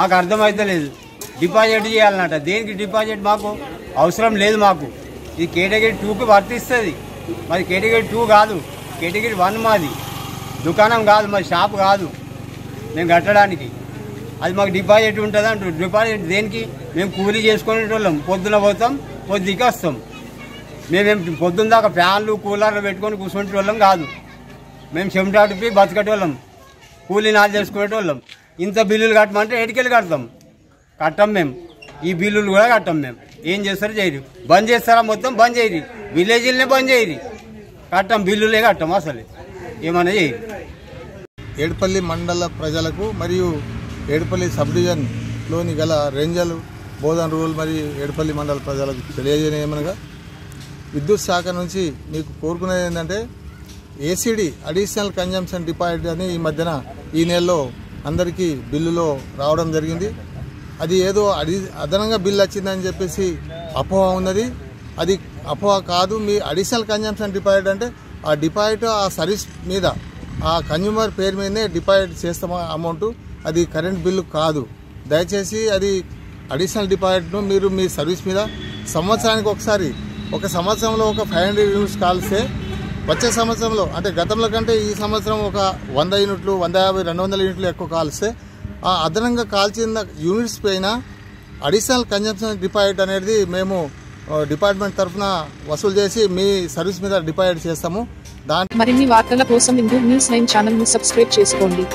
మాకు అర్థమైతలేదు. డిపాజిట్ చేయాలన్నట. దేనికి డిపాజిట్? మాకు అవసరం లేదు. మాకు ఇది కేటగిరీ 2కి వర్తిస్తుంది. మాది కేటగిరీ 2 కాదు, కేటగిరీ 1. మాది దుకాణం కాదు, మాది షాప్ కాదు మేము కట్టడానికి. అది మాకు డిపాజిట్ ఉంటుంది అంటారు. డిపాజిట్ దేనికి? మేము కూలీ చేసుకునేటోళ్ళం. పొద్దున పోతాం, పొద్దుకి వస్తాం. మేమేం పొద్దున్న దాకా ఫ్యాన్లు కూలర్లు పెట్టుకొని కూర్చునేటోళ్ళం కాదు. మేము చెమటాటిపి బతికేటోళ్ళం, కూలీ నాలు చేసుకునేటోళ్ళం. ఇంత బిల్లులు కట్టమంటే ఎటుకెళ్ళి కడతాం? కట్టం మేము. ఈ బిల్లులు కూడా కట్టం మేము. ఏం చేస్తారో చేయరు. బంద్ చేస్తారా? మొత్తం బంద్ చేయరు. విలేజ్లనే బంద్ చేయరు. కట్టం, బిల్లులే కట్టం. అసలు ఏమన్నా చేయరు. ఏడుపల్లి మండల ప్రజలకు మరియు ఏడుపల్లి సబ్ డివిజన్లోని గల రేంజర్లు, బోధన్ రూరల్ మరియు ఏడుపల్లి మండల ప్రజలకు తెలియజేయమనగా విద్యుత్ శాఖ నుంచి మీకు కోరుకునేది ఏంటంటే ఏసీడీ అడిషనల్ కన్జంప్షన్ డిపాజిట్ అని ఈ మధ్యన ఈ నెలలో అందరికీ బిల్లులో రావడం జరిగింది. అది ఏదో అదనంగా బిల్లు వచ్చిందని చెప్పేసి అపోహ ఉన్నది. అది అపోహ కాదు. మీ అడిషనల్ కన్జంప్షన్ డిపాజిట్ అంటే ఆ డిపాజిట్ ఆ సర్వీస్ మీద, ఆ కన్జ్యూమర్ పేరు మీదనే డిపాజిట్ చేస్తామా అమౌంట్. అది కరెంట్ బిల్లు కాదు. దయచేసి అది అడిషనల్ డిపాజిట్ను మీరు మీ సర్వీస్ మీద సంవత్సరానికి ఒకసారి, ఒక సంవత్సరంలో ఒక 500 యూనిట్స్ కాల్స్తే వచ్చే సంవత్సరంలో అంటే గతంలో కంటే ఈ సంవత్సరం ఒక 100 యూనిట్లు, 150, 200 యూనిట్లు ఎక్కువ కాల్స్తే ఆ అదనంగా కాల్చిన యూనిట్స్ పైన అడిషనల్ కన్జంప్షన్ డిపాజిట్ అనేది మేము డిపార్ట్మెంట్ తరఫున వసూలు చేసి మీ సర్వీస్ మీద డిపాజిట్ చేస్తాము. మరిన్ని వార్తల కోసం హిందూ న్యూస్ 9 ఛానల్ ను సబ్స్క్రైబ్ చేసుకోండి.